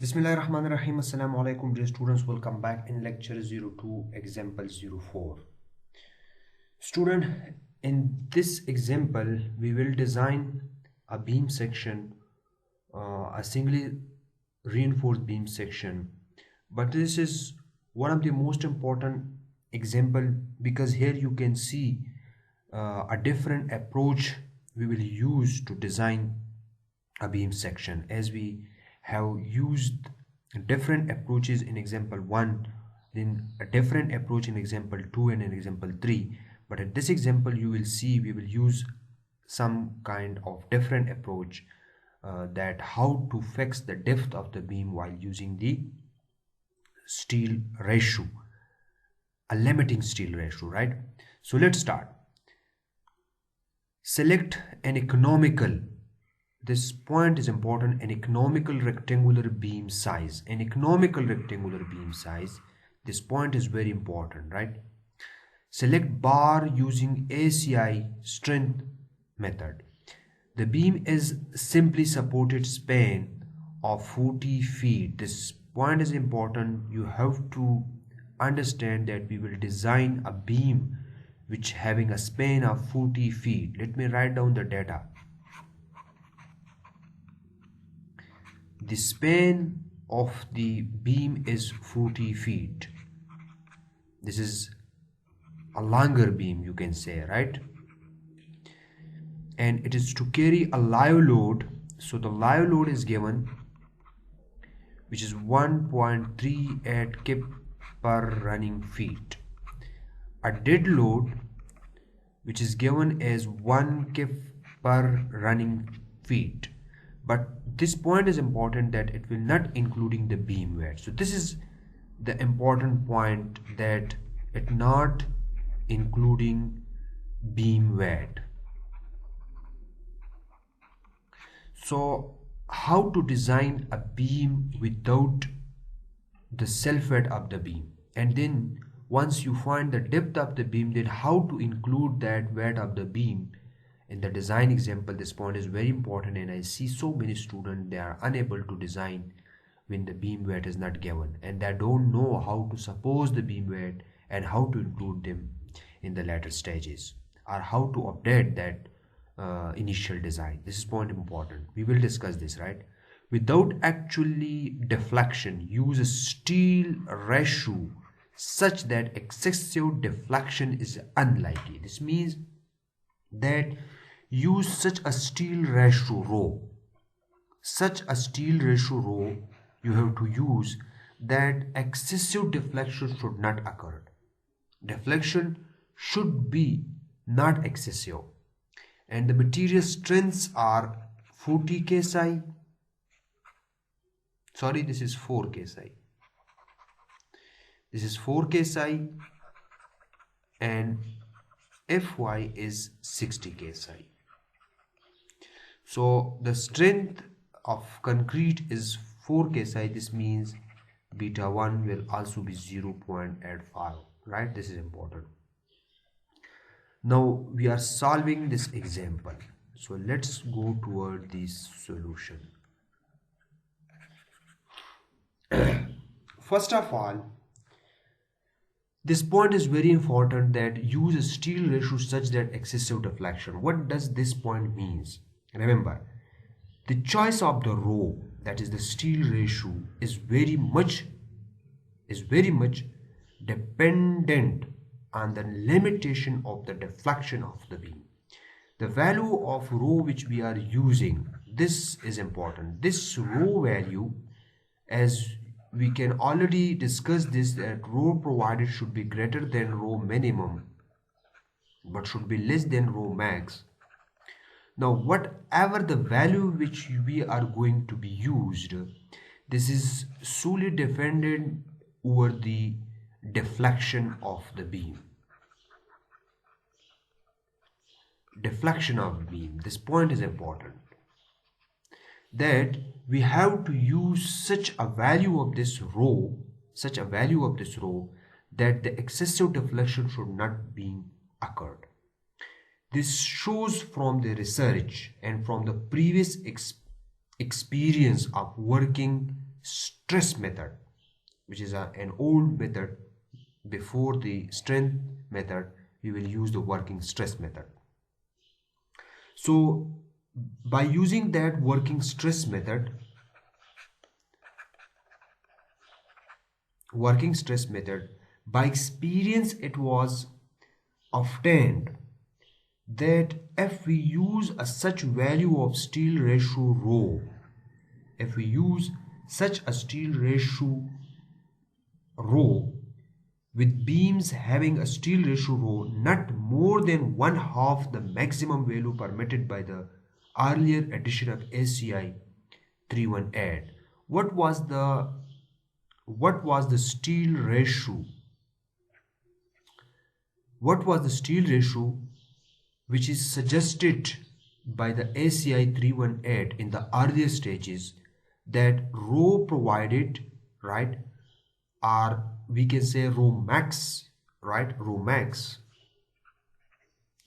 Bismillahirrahmanirrahim. Assalamu alaikum, dear students. Welcome back in lecture 02, example 04. Student, in this example, we will design a beam section, a singly reinforced beam section. But this is one of the most important example because here you can see a different approach we will use to design a beam section, as we have used different approaches in example 1, then a different approach in example 2 and in example 3. But in this example you will see we will use some kind of different approach, that how to fix the depth of the beam while using the steel ratio, a limiting steel ratio, right? So let's start. Select an economical, this point is important, an economical rectangular beam size. An economical rectangular beam size, this point is very important, right? Select bar using ACI strength method. The beam is simply supported span of 40 feet. This point is important. You have to understand that we will design a beam which having a span of 40 feet. Let me write down the data. The span of the beam is 40 feet. This is a longer beam, you can say, right? And it is to carry a live load. So the live load is given, which is 1.38 kip per running feet. A dead load, which is given as 1 kip per running feet. But this point is important, that it will not including the beam weight. So this is the important point, that it not including beam weight. So how to design a beam without the self weight of the beam, and then once you find the depth of the beam, then how to include that weight of the beam in the design example. This point is very important, and I see so many students, they are unable to design when the beam weight is not given, and they don't know how to suppose the beam weight and how to include them in the later stages, or how to update that initial design. This is point important. We will discuss this, right? Without actually deflection, use a steel ratio such that excessive deflection is unlikely. This means that use such a steel ratio rho, you have to use that excessive deflection should not occur. Deflection should be not excessive, and the material strengths are 40 kSi. Sorry, this is 4 kSi. This is 4 kSi, and Fy is 60 kSi. So the strength of concrete is 4 kSi. This means beta 1 will also be 0.85, right? This is important. Now we are solving this example. So let's go toward this solution. First of all, this point is very important, that use a steel ratio such that excessive deflection. What does this point means? Remember, the choice of the rho, that is the steel ratio, is very much dependent on the limitation of the deflection of the beam. The value of rho which we are using, this is important. This rho value, as we can already discuss this, that rho provided should be greater than rho minimum but should be less than rho max. Now whatever the value which we are going to be used, this is solely dependent over the deflection of the beam. Deflection of beam, this point is important, that we have to use such a value of this rho, that the excessive deflection should not be occurred. This shows from the research and from the previous experience of working stress method, which is an old method. Before the strength method, we will use the working stress method. So by using that working stress method, by experience it was obtained that if we use a such value of steel ratio rho, if we use such a steel ratio rho with beams having a steel ratio rho not more than 1/2 the maximum value permitted by the earlier edition of ACI 318. What was the steel ratio? What was the steel ratio which is suggested by the ACI 318 in the earlier stages, that rho provided, right, or we can say rho max, right, rho max.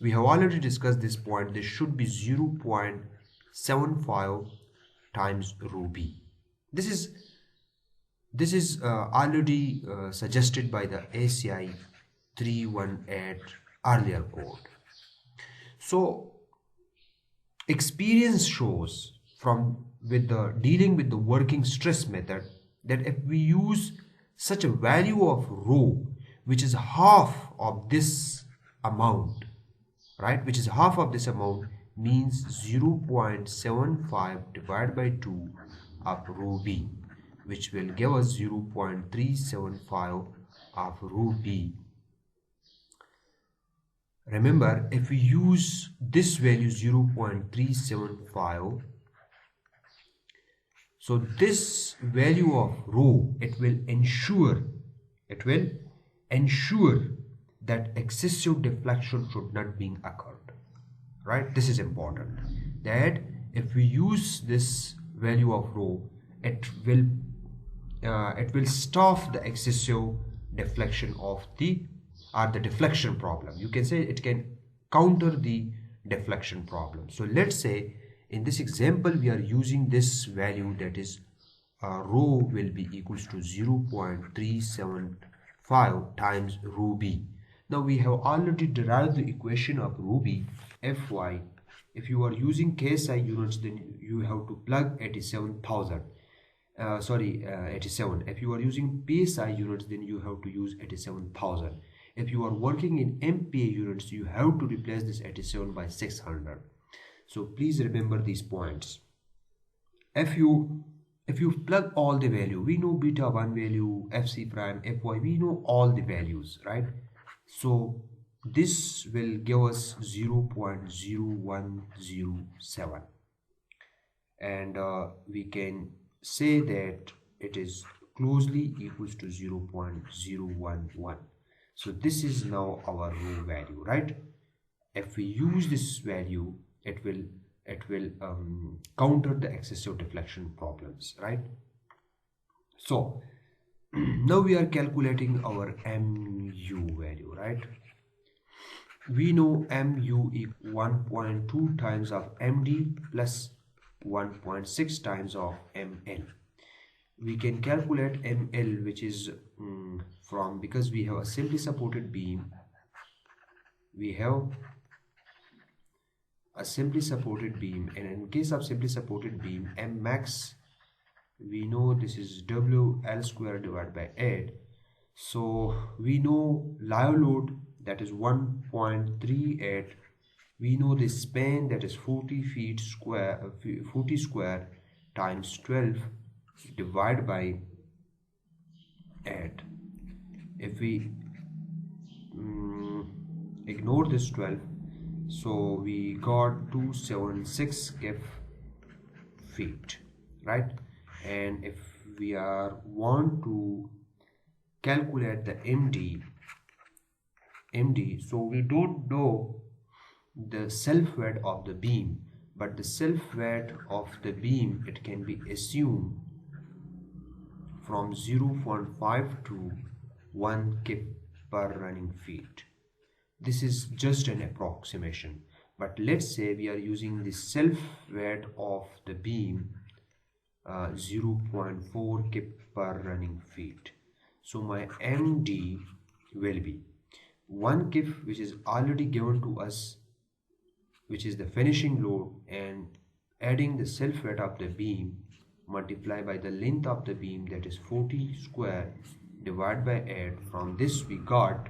We have already discussed this point. This should be 0.75 times rho b. This is already suggested by the ACI 318 earlier code. So experience shows dealing with the working stress method that if we use such a value of rho which is half of this amount, right, which is half of this amount, means 0.75 divided by 2 of rho b, which will give us 0.375 of rho b. Remember, if we use this value 0.375, so this value of rho, it will ensure that excessive deflection should not be occurred, right? This is important, that if we use this value of rho, it will stop the excessive deflection of the deflection problem. You can say it can counter the deflection problem. So let's say in this example we are using this value, that is rho will be equals to 0.375 times rho b. Now we have already derived the equation of rho b, Fy. If you are using KSI units, then you have to plug 87,000. 87. If you are using PSI units, then you have to use 87,000. If you are working in MPa units, you have to replace this 87 by 600. So please remember these points. If you plug all the value, we know beta 1 value, Fc prime, Fy, we know all the values, right? So this will give us 0.0107, and we can say that it is closely equals to 0.011. So this is now our rho value, right? If we use this value, it will counter the excessive deflection problems, right? So now we are calculating our mu value, right? We know mu equals 1.2 times of md plus 1.6 times of ml. We can calculate ml, which is from, because we have a simply supported beam, and in case of simply supported beam, m max, we know this is WL square divided by 8. So we know live load, that is 1.38. We know the span, that is 40 square times 12 divided by 8. If we ignore this 12, so we got 276 feet, right? And if we want to calculate the MD, so we don't know the self weight of the beam, but the self weight of the beam, it can be assumed from 0.5 to 1 kip per running feet. This is just an approximation, but let's say we are using the self weight of the beam 0.4 kip per running feet. So my MD will be 1 kip, which is already given to us, which is the finishing load, and adding the self weight of the beam multiplied by the length of the beam, that is 40 square divided by 8. From this we got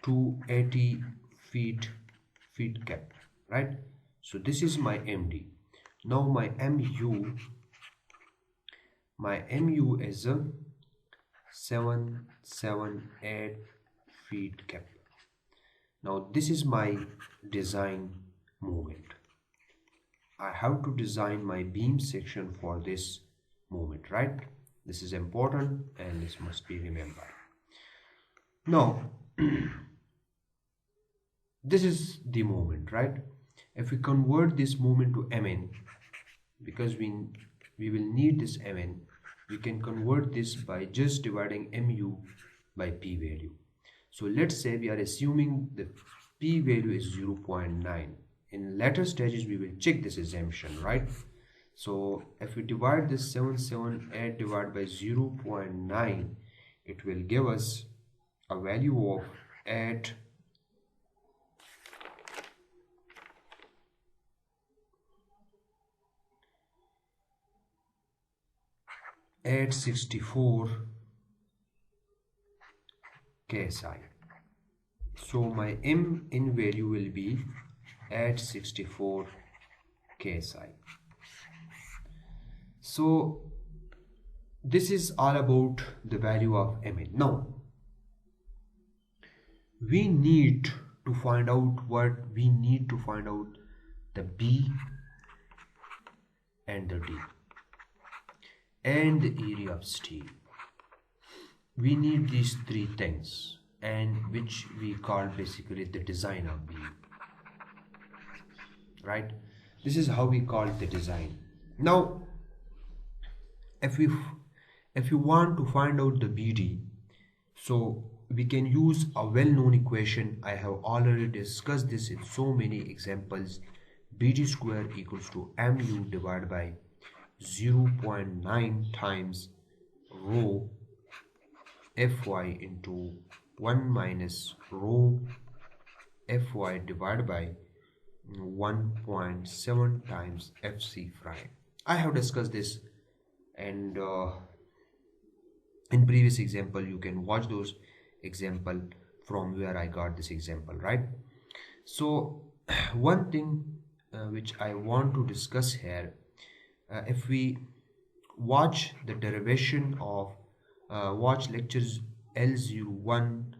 280 feet cap, right? So this is my MD. Now my MU is a 778 feet cap. Now this is my design moment. I have to design my beam section for this moment, right? This is important and this must be remembered. Now this is the moment, right? If we convert this moment to Mn, because we will need this Mn, we can convert this by just dividing Mu by P value. So let's say we are assuming the P value is 0.9. In later stages we will check this assumption, right? So if we divide this 778 divided by 0.9, it will give us a value of 864 KSI. So my M in value will be 864 KSI. So this is all about the value of Mn. Now we need to find out the B and the D and the area of steel. We need these three things, and which we call basically the design of beam, right? This is how we call the design. Now if you want to find out the BD, so we can use a well-known equation. I have already discussed this in so many examples. BD square equals to Mu divided by 0.9 times rho Fy into 1 minus rho Fy divided by 1.7 times Fc prime. I have discussed this, and in previous example you can watch those example from where I got this example, right? So one thing which I want to discuss here, if we watch the derivation of watch lectures L01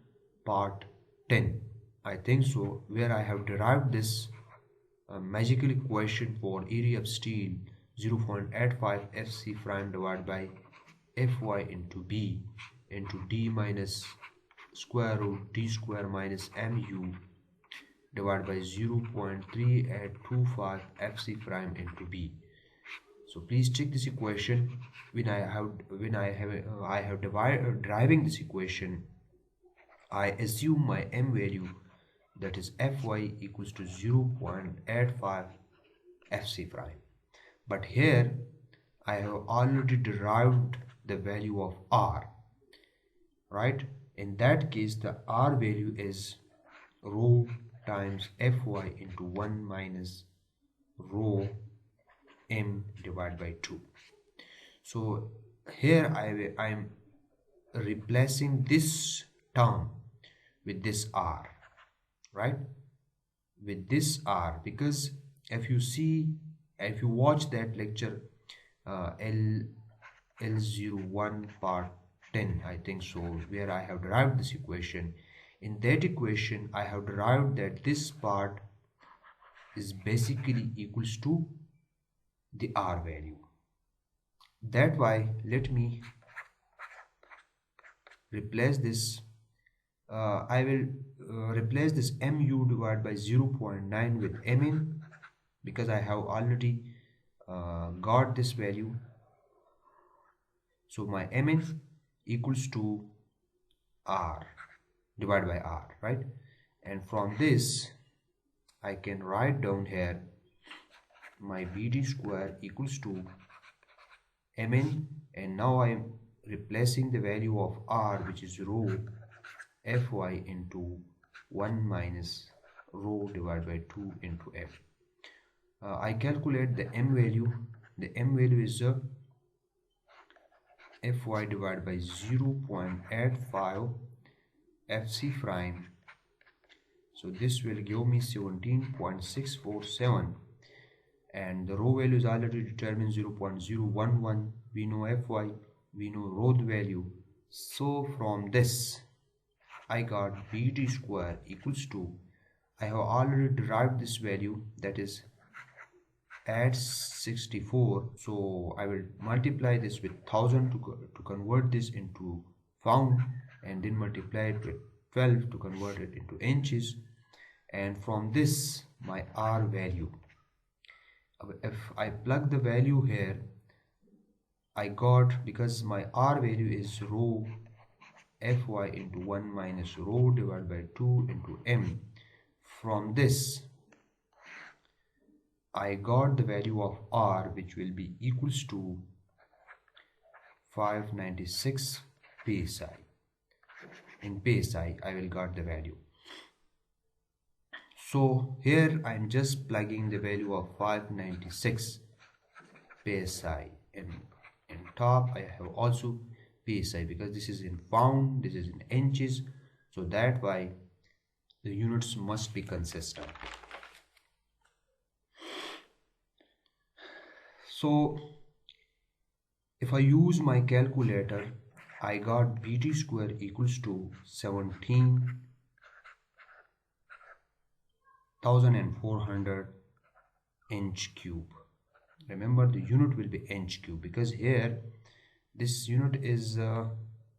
part 10, I think so, where I have derived this magical equation for area of steel 0.85 Fc prime divided by Fy into B into D minus square root D square minus Mu divided by 0.3825 Fc prime into B. So please check this equation. When I have deriving this equation, I assume my M value, that is Fy, equals to 0.85 Fc prime. But here I have already derived the value of R, right? In that case the R value is rho times Fy into 1 minus rho M divided by 2. So here I am replacing this term with this R, right? With this R, because if you watch that lecture L01 part 10, I think so, where I have derived this equation. In that equation I have derived that this part is basically equals to the R value. That why let me replace this. I will replace this Mu divided by 0.9 with Mn, because I have already got this value. So my Mn equals to R divided by R, right? And from this I can write down here my BD square equals to Mn, and now I am replacing the value of R, which is rho Fy into 1 minus rho divided by 2 into M. I calculate the M value. The M value is Fy divided by 0.85 Fc prime. So this will give me 17.647, and the rho value is already determined 0.011. We know Fy, we know rho value. So from this I got BD square equals to, I have already derived this value, that is at 64. So I will multiply this with 1000 to convert this into pound, and then multiply it with 12 to convert it into inches, and from this my R value, if I plug the value here, I got, because my R value is rho Fy into 1 minus rho divided by 2 into M. From this I got the value of R, which will be equals to 596 psi. In psi I will got the value. So here I am just plugging the value of 596 psi, and in top I have also psi, because this is in pound, this is in inches, so that why the units must be consistent. So if I use my calculator, I got BD square equals to 17,400 inch cube. Remember, the unit will be inch cube, because here this unit is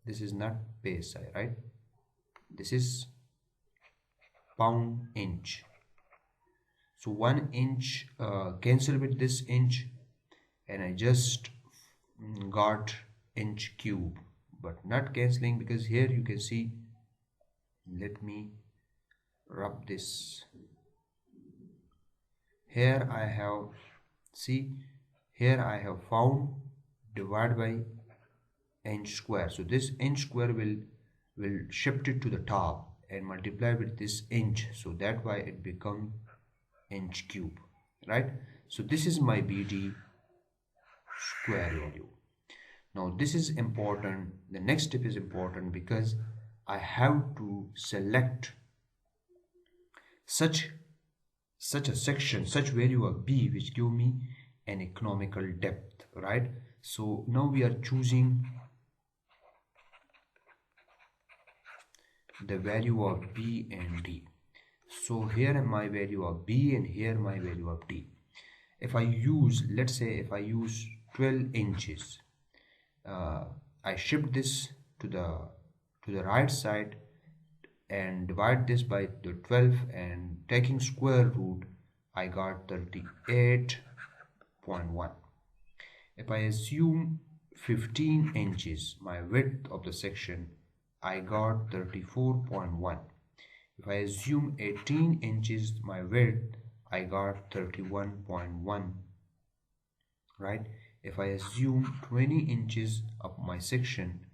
this is not psi, right? This is pound inch. So 1 inch cancel with this inch, and I just got inch cube, but not cancelling, because here you can see, let me rub this. Here I have, see, here I have found divided by inch square. So this inch square will shift it to the top and multiply with this inch, so that why it become inch cube, right? So this is my BD square value. Now this is important, the next step is important, because I have to select such a section, such value of B, which give me an economical depth, right? So now we are choosing the value of B and D. So here my value of B, and here my value of D. If I use, let's say if I use 12 inches, I shift this to the right side and divide this by the 12, and taking square root, I got 38.1. If I assume 15 inches my width of the section, I got 34.1. If I assume 18 inches my width, I got 31.1, right? If I assume 20 inches of my section,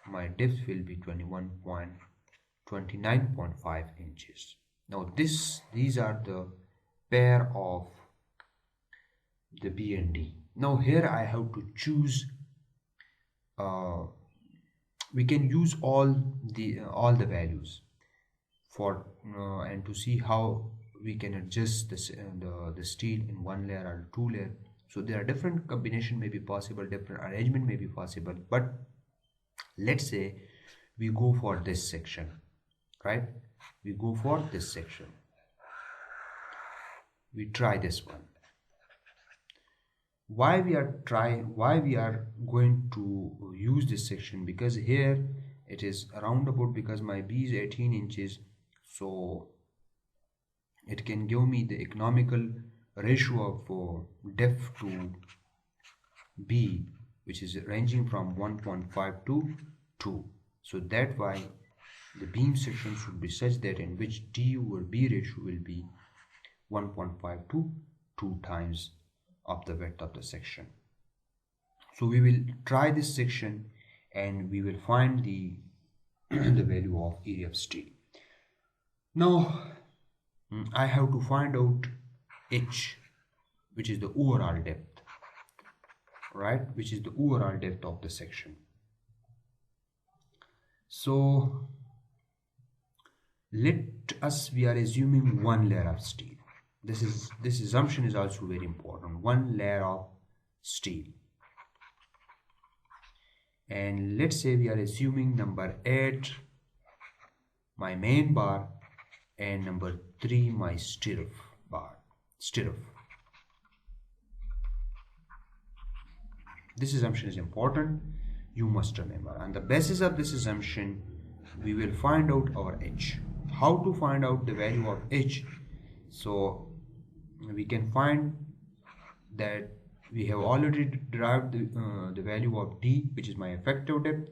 my depth will be 29.5 inches. Now these are the pair of the B and D. Now here I have to choose, we can use all the values for and to see how we can adjust this the steel in 1 layer or 2 layer. So there are different combination may be possible, different arrangement may be possible, but let's say we go for this section, right? We go for this section, we try this one. Why we are going to use this section? Because here it is around about, because my B is 18 inches, so it can give me the economical ratio of depth to B, which is ranging from 1.5 to 2. So that why the beam section should be such that in which D over B ratio will be 1.5 to 2 times of the width of the section. So we will try this section and we will find the the value of area of steel. Now I have to find out H, which is the overall depth, right, which is the overall depth of the section. So we are assuming one layer of steel. This assumption is also very important, one layer of steel. And let's say we are assuming number 8 my main bar and number 3 my stirrup bar. This assumption is important, you must remember. On the basis of this assumption, we will find out our H. How to find out the value of H? So we can find that we have already derived the value of D, which is my effective depth.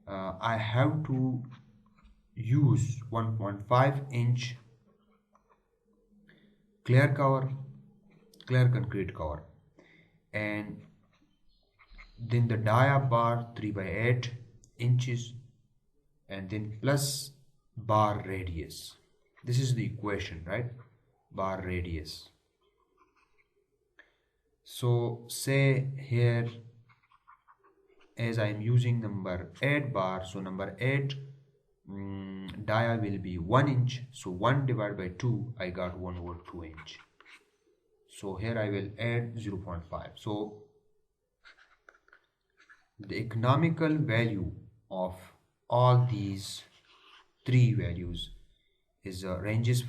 I have to use 1.5 inch clear concrete cover, and then the dia bar 3/8 inches, and then plus bar radius. This is the equation, right? Bar radius. So say here, as I am using number 8 bar, so number 8 dia will be 1 inch, so 1 divided by 2, I got 1/2 inch. So here I will add 0.5. So the economical value of all these three values is ranges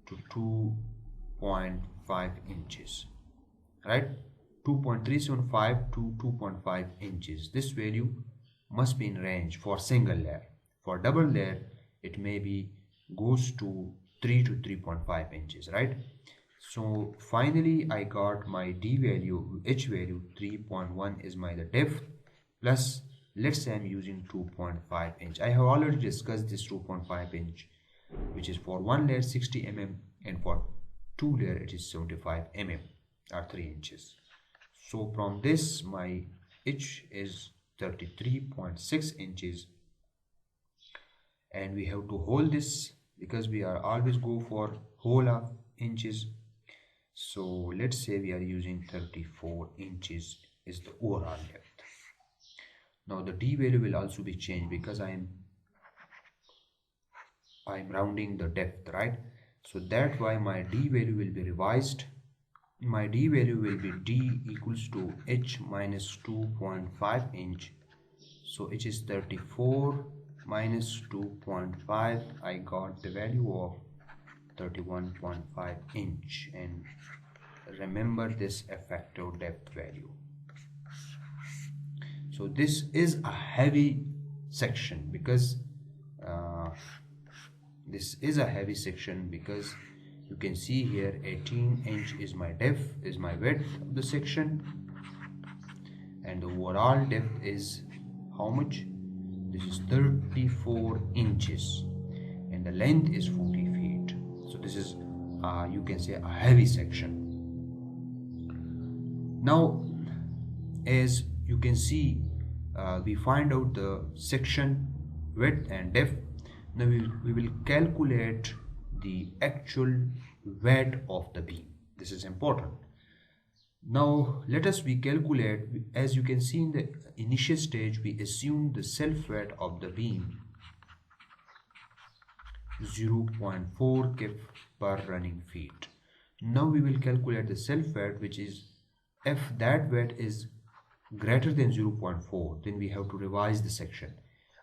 to 2.5 inches, right? 2.375 to 2.5 inches. This value must be in range for single layer. For double layer, it may be goes to 3 to 3.5 inches, right? So finally I got my D value, H value 3.1 is my the depth, plus let's say I'm using 2.5 inch. I have already discussed this 2.5 inch, which is for one layer 60 mm and for two layer it is 75 mm or 3 inches. So from this my H is 33.6 inches, and we have to hold this because we are always go for whole of inches. So let's say we are using 34 inches is the overall depth. Now the D value will also be changed because I'm rounding the depth, right? So that's why my D value will be revised. My D value will be D equals to H minus 2.5 inch. So it is 34 minus 2.5. I got the value of 31.5 inch, and remember this effective depth value. So this is a heavy section because you can see here 18 inch is my depth, is my width of the section, and the overall depth is how much? This is 34 inches and the length is 40 feet. So this is you can say a heavy section. Now as you can see, we find out the section width and depth. Now we will calculate the actual weight of the beam. This is important. Now let us calculate. As you can see in the initial stage, we assume the self weight of the beam 0.4 kg per running feet. Now we will calculate the self weight, which is if that weight is greater than 0.4, then we have to revise the section,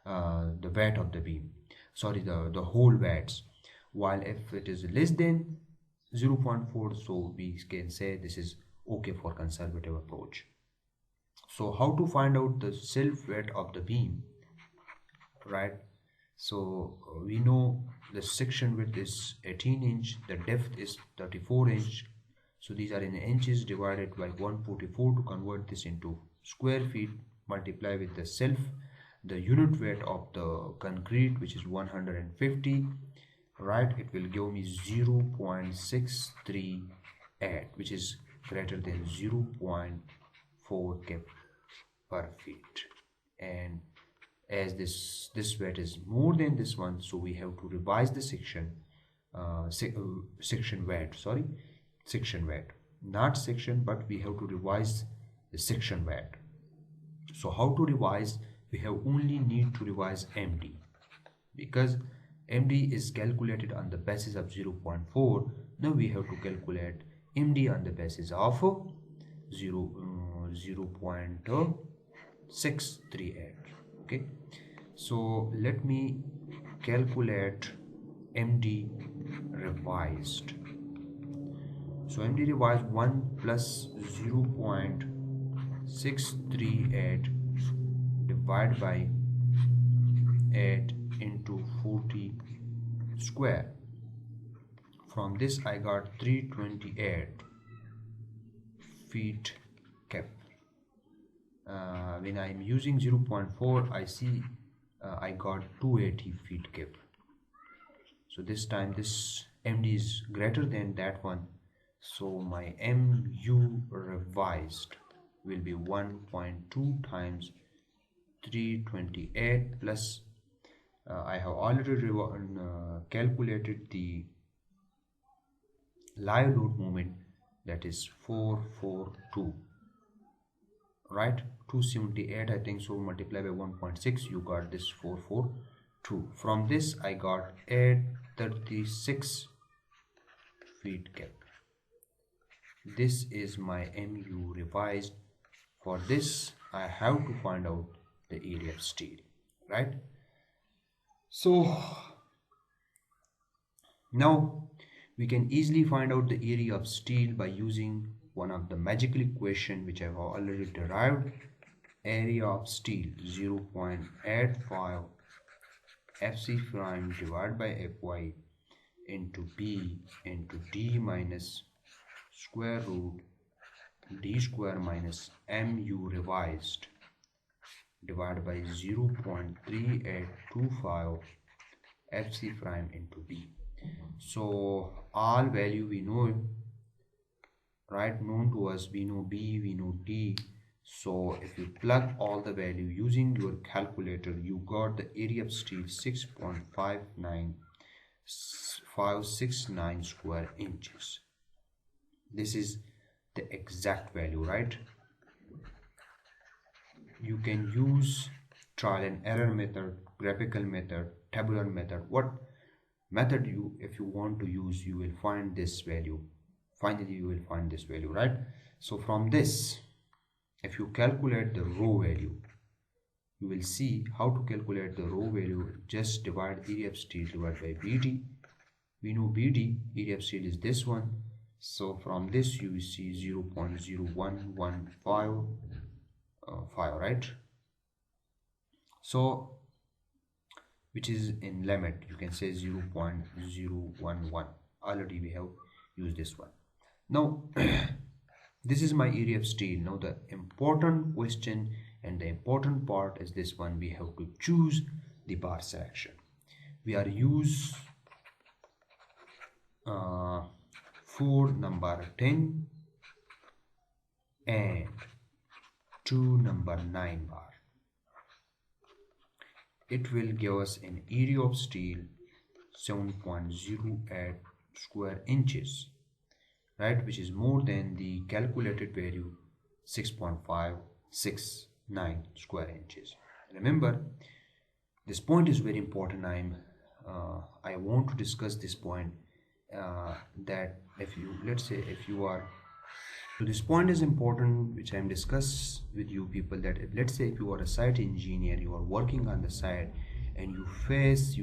the weight of the beam, sorry, the whole weights. While if it is less than 0.4, so we can say this is okay for conservative approach. So how to find out the self weight of the beam, right? So we know the section width is 18 inch, the depth is 34 inch. So these are in inches divided by 144 to convert this into square feet, multiply with the unit weight of the concrete, which is 150, right? It will give me 0.638, which is greater than 0.4 kip per feet. And as this weight is more than this one, so we have to revise the section weight, sorry, section weight, not section, but we have to revise the section weight. So how to revise? We have only need to revise MD, because MD is calculated on the basis of 0.4. Now we have to calculate MD on the basis of 0.638. okay, so let me calculate MD revised. So MD revised 1 plus 0.638 divided by 8 into 40 square. From this I got 328 feet cap. When I am using 0.4, I see I got 280 feet cap. So this time this MD is greater than that one, so my MU revised will be 1.2 times 328 plus I have already calculated the live load moment, that is 442, right? 278 I think, so multiply by 1.6, you got this 442. From this I got 836 feet cap. This is my MU revised. For this I have to find out the area of steel, right? So now we can easily find out the area of steel by using one of the magical equation which I have already derived. Area of steel 0.85 FC prime divided by Fy into B into D minus square root D square minus MU revised divided by 0.3825 FC prime into B. So all value we know, right, known to us. We know B, we know D. So if you plug all the value using your calculator, you got the area of steel 6.59569 square inches. This is the exact value, right? You can use trial and error method, graphical method, tabular method. What method if you want to use, you will find this value. Finally you will find this value, right? So from this, if you calculate the row value, you will see how to calculate the row value. Just divide area of steel divided by BD. We know BD, area of steel, is this one. So from this you will see 0.0115 right? So which is in limit, you can say 0.011. Already we have used this one. Now this is my area of steel. Now the important question and the important part is this one. We have to choose the bar selection. We are use for number 10 and to number 9 bar. It will give us an area of steel 7.08 square inches, right, which is more than the calculated value 6.569 square inches. Remember, this point is very important. I want to discuss this point, that if you, let's say if you are, so this point is important which I am discuss with you people, that let's say if you are a site engineer, you are working on the site and you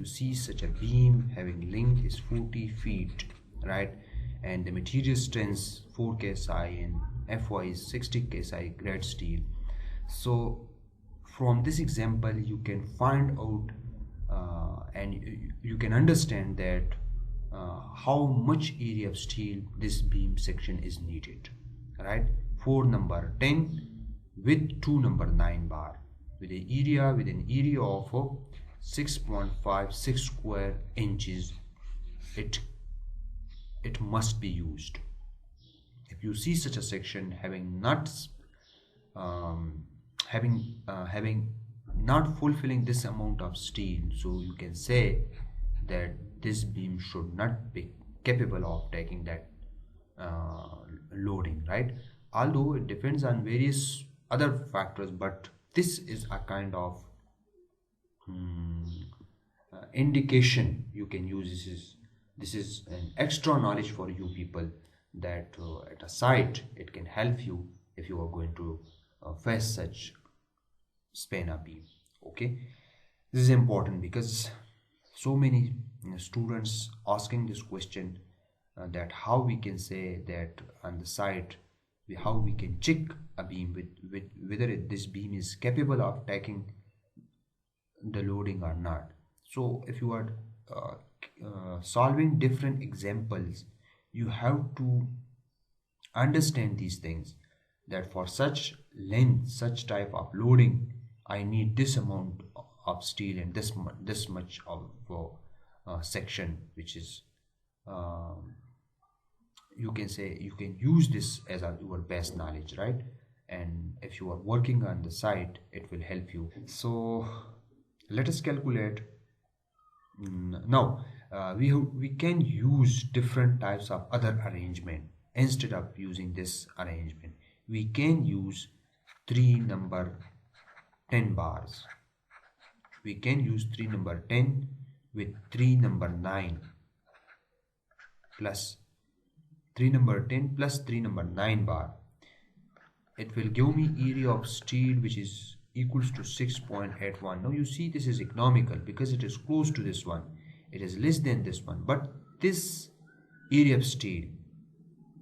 see such a beam having length is 40 feet, right, and the material strength 4 KSI and Fy is 60 KSI grade steel. So from this example you can find out and you can understand that how much area of steel this beam section is needed, right, for number 10 with to number 9 bar with an area of 6.56 square inches it must be used. If you see such a section having nuts, having not fulfilling this amount of steel, so you can say that this beam should not be capable of taking that loading, right? Although it depends on various other factors, but this is a kind of indication you can use. This is an extra knowledge for you people, that at a site it can help you if you are going to face such spanner beam. Okay, this is important because so many students asking this question, that how we can say that on the site, how we can check a beam with whether this beam is capable of taking the loading or not. So if you are solving different examples, you have to understand these things, that for such length, such type of loading, I need this amount of steel and this much of section, which is you can say you can use this as your best knowledge, right? And if you are working on the site, it will help you. So let us calculate. Now we can use different types of other arrangement. Instead of using this arrangement, we can use 3 number 10 bars. We can use 3 number 10 with 3 number 9 plus 3 number 10 plus 3 number 9 bar. It will give me area of steel which is equals to 6.81. Now you see this is economical because it is close to this one. It is less than this one, but this area of steel,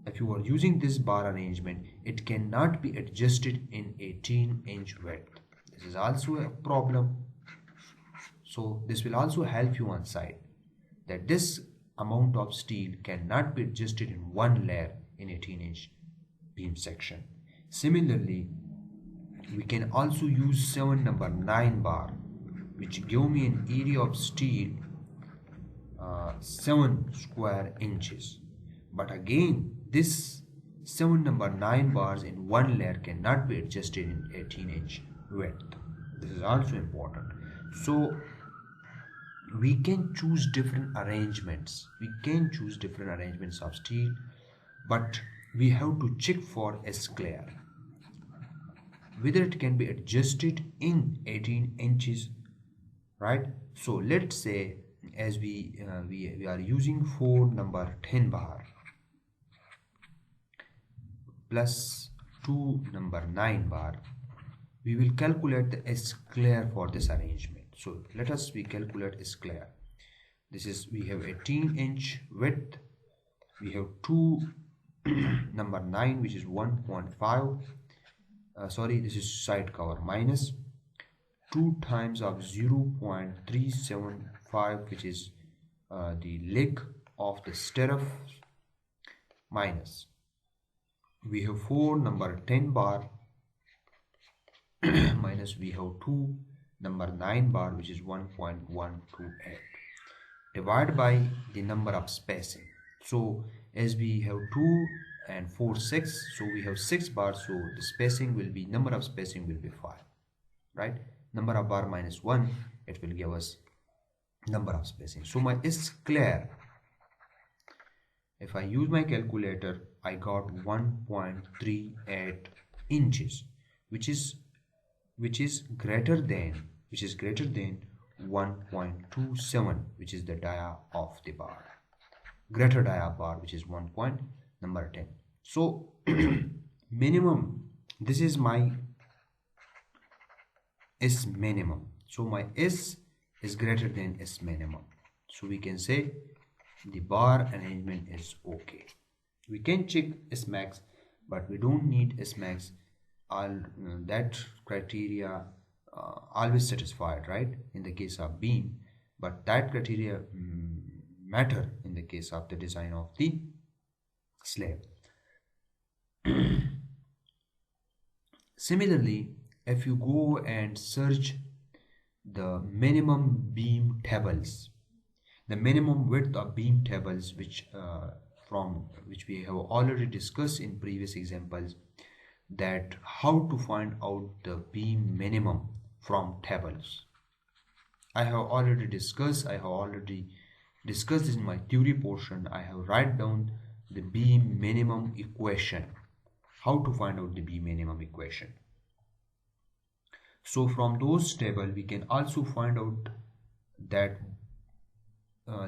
if you are using this bar arrangement, it cannot be adjusted in 18-inch width. This is also a problem. So this will also help you on site, that this amount of steel cannot be adjusted in one layer in 18-inch beam section. Similarly, we can also use 7 number 9 bar, which give me an area of steel 7 square inches. But again, this 7 number 9 bars in one layer cannot be adjusted in 18-inch width. This is also important. So we can choose different arrangements. We can choose different arrangements of steel, but we have to check for S-clear, whether it can be adjusted in 18 inches, right? So let's say as we are using 4 number 10 bar plus 2 number 9 bar, we will calculate the S-clear for this arrangement. So let us calculate S-clear. This is, we have 18-inch width, we have 2 number 9 which is 1.5, sorry, this is side cover, minus 2 times of 0.375 which is the leg of the stirrup, minus we have 4 number 10 bar minus we have 2 number 9 bar which is 1.128, divided by the number of spacing. So as we have 2 and 4 6, so we have 6 bars, so the spacing will be, number of spacing will be 5, right? Number of bar minus 1, it will give us number of spacing. So my S-clear, if I use my calculator, I got 1.38 inches, which is greater than 1.27, which is the dia of the bar, greater dia bar, which is 1 point number 10. So minimum, this is my S minimum. So my S is greater than S minimum. So we can say the bar arrangement is okay. We can check S max, but we don't need S max. All that criteria always satisfied, right, in the case of beam, but that criteria matter in the case of the design of the slab. Similarly, if you go and search the minimum beam tables, the minimum width of beam tables, which we have already discussed in previous examples, that how to find out the beam minimum from tables. I have already discussed this in my theory portion. I have write down the beam minimum equation, how to find out the beam minimum equation. So from those table we can also find out that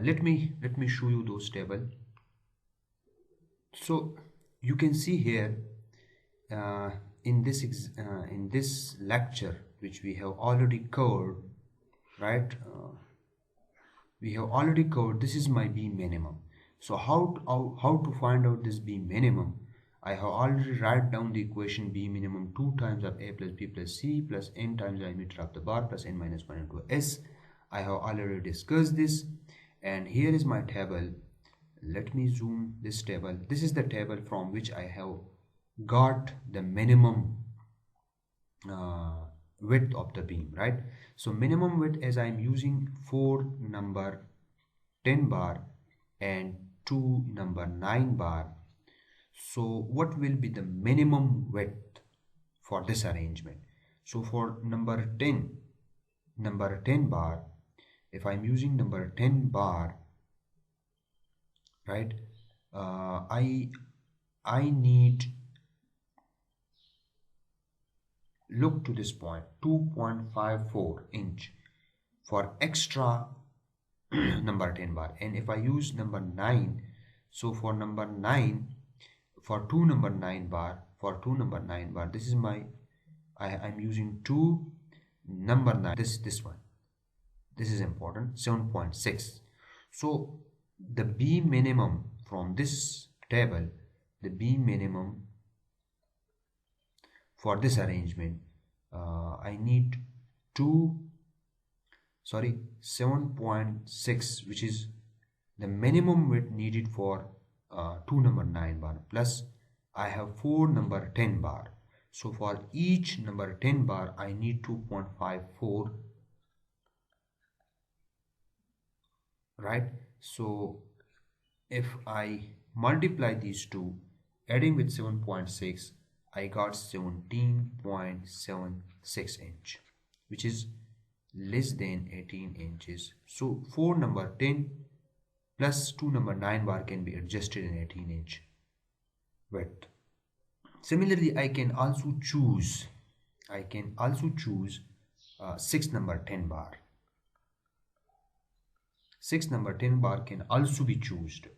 let me show you those table. So you can see here in this lecture, which we have already covered, right? We have already covered, this is my beam minimum. So how to find out this beam minimum? I have already write down the equation B minimum 2 times of A plus B plus C plus N times diameter of the bar plus N minus 1 into S. I have already discussed this, and here is my table. Let me zoom this table. This is the table from which I have got the minimum width of the beam, right? So minimum width, as I am using 4 number 10 bar and 2 number 9 bar. So what will be the minimum width for this arrangement? So for number 10 bar, if I'm using number 10 bar, right, I need, look to this point, 2.54 inch for extra number 10 bar. And if I use number 9, so for number 9, for 2 number 9 bar, this is my, I'm using 2 number 9, this one, this is important, 7.6. So the beam minimum from this table, the beam minimum for this arrangement, I need 7.6, which is the minimum width needed for 2 number 9 bar, plus I have 4 number 10 bar. So for each number 10 bar I need 2.54, right? So if I multiply these two, adding with 7.6, I got 17.76 inch, which is less than 18 inches. So 4 number 10 plus 2 number 9 bar can be adjusted in 18 inch width. Similarly, I can also choose 6 number 10 bar. 6 number 10 bar can also be chosen.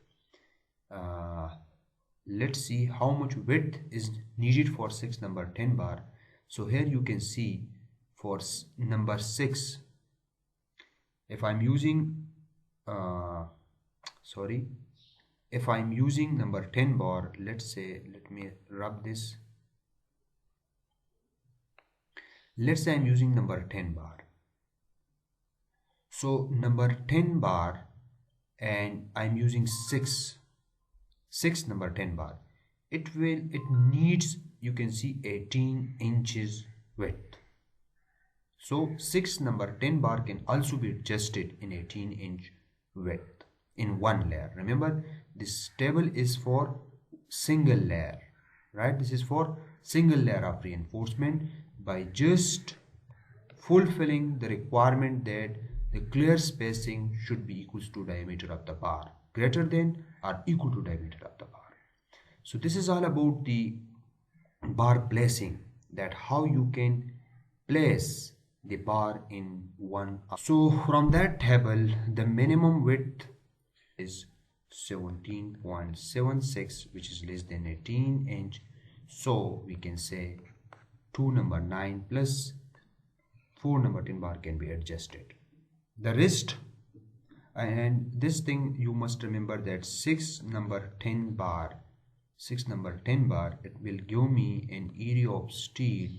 Let's see how much width is needed for 6 number 10 bar. So here you can see for number 6, if I'm using if I'm using number 10 bar, let's say, let me rub this, let's say I'm using number 10 bar. So number 10 bar, and I'm using 6 number 10 bar, it needs, you can see, 18 inches width. So 6 number 10 bar can also be adjusted in 18 inch width in one layer. Remember, this table is for single layer, right? This is for single layer of reinforcement, by just fulfilling the requirement that the clear spacing should be equal to diameter of the bar, greater than or equal to diameter of the bar. So this is all about the bar placing, that how you can place the bar in one. So from that table, the minimum width is 17.76, which is less than 18 inch. So we can say 2 number 9 plus 4 number 10 bar can be adjusted. The rest, and this thing you must remember, that 6 number 10 bar, it will give me an area of steel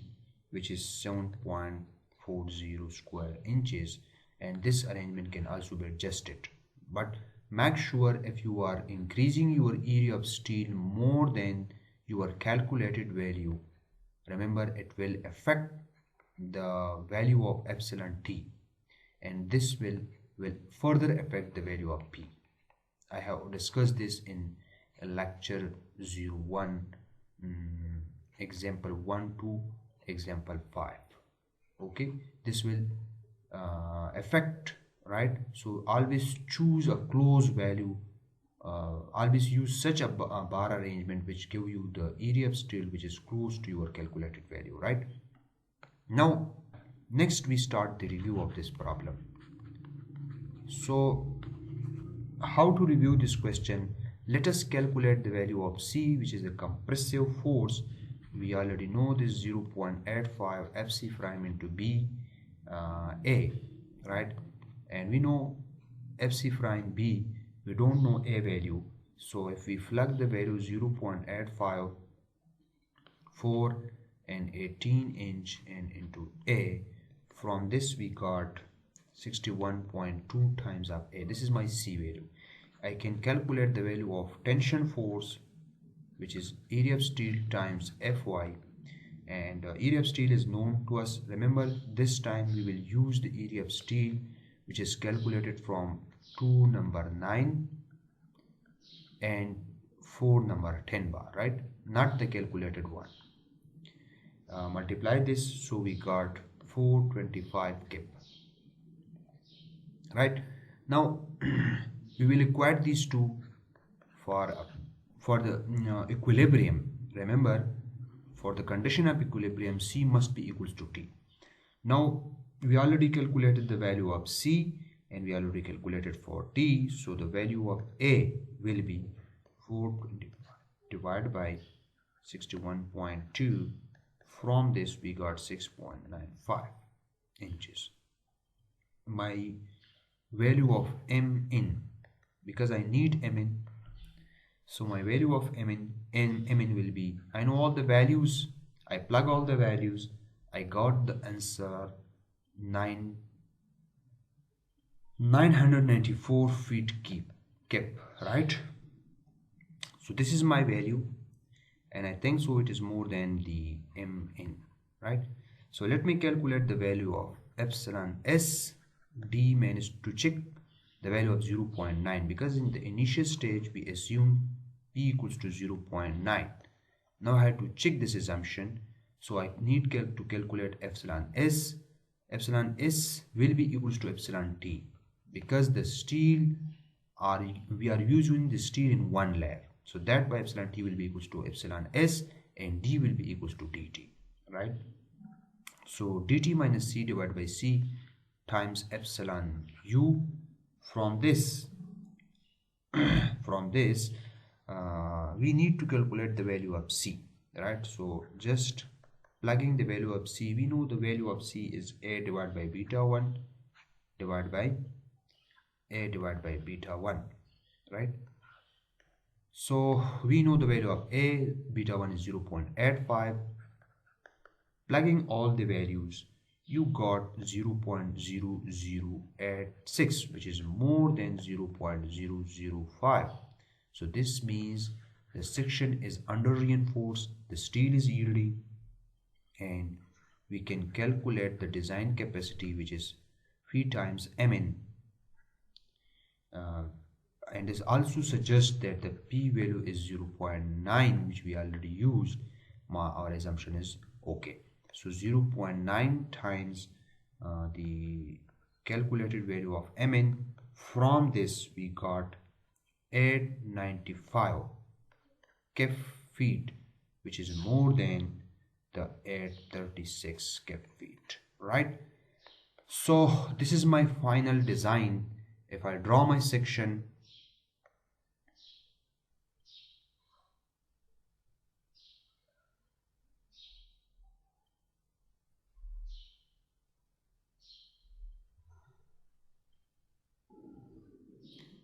which is 7.40 square inches, and this arrangement can also be adjusted. But make sure, if you are increasing your area of steel more than your calculated value, remember it will affect the value of epsilon t, and this will will further affect the value of P. I have discussed this in lecture 01, example 1 to example 5. Okay, this will affect, right? So always choose a close value. Always use such a bar arrangement which give you the area of steel which is close to your calculated value, right? Now next we start the review of this problem. So how to review this question? Let us calculate the value of C, which is a compressive force. We already know this 0.85 FC prime into B A, right? And we know FC prime B, we don't know A value. So if we plug the value 0.85 4 and 18 inch and into A, from this we got 61.2 times of A. This is my C value. I can calculate the value of tension force, which is area of steel times Fy, and area of steel is known to us. Remember, this time we will use the area of steel which is calculated from 2 number 9 and 4 number 10 bar, right? Not the calculated one. Multiply this, so we got 425 kip, right? Now we will equate these two for the equilibrium. Remember, for the condition of equilibrium, C must be equals to T. Now we already calculated the value of C and we already calculated for T, so the value of A will be 425 divided by 61.2. From this we got 6.95 inches. My value of M in, because I need M in, so my value of M in will be, I know all the values, I plug all the values, I got the answer 994 feet kip, right? So this is my value, and I think so it is more than the M in, right? So let me calculate the value of epsilon S. D managed to check the value of 0.9, because in the initial stage we assume P equals to 0.9. Now I have to check this assumption, so I need to calculate epsilon S. Epsilon S will be equals to epsilon T, because the steel we are using the steel in one layer, so that by epsilon T will be equals to epsilon S and D will be equals to dt, right? So dt minus C divided by C times epsilon U. From this we need to calculate the value of C, right? So just plugging the value of C, we know the value of C is A divided by beta 1 divided by A divided by beta 1, right? So we know the value of A, beta 1 is 0.85. Plugging all the values, you got 0.0086, which is more than 0.005. So this means the section is under reinforced, the steel is yielding, and we can calculate the design capacity, which is P times Mn. And this also suggests that the P value is 0.9, which we already used. Our assumption is okay. So 0.9 times the calculated value of Mn. From this we got 895 kep feet, which is more than the 836 kep feet, right? So this is my final design. If I draw my section,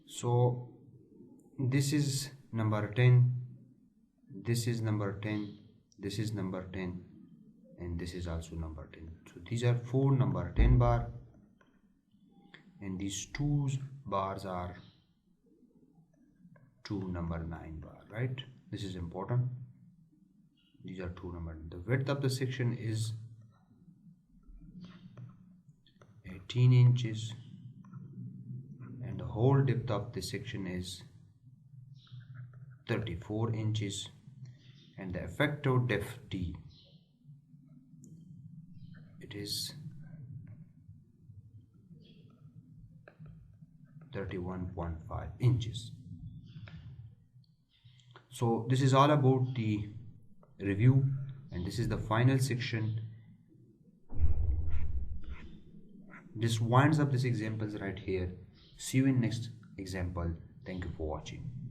so this is number 10, this is number 10, this is number 10, and this is also number 10. So these are 4 number 10 bar, and these 2 bars are 2 number 9 bar, right? This is important. These are 2 number. The width of the section is 18 inches, whole depth of this section is 34 inches and the effective depth D, it is 31.5 inches. So this is all about the review, and this is the final section. This winds up this examples right here. See you in next example. Thank you for watching.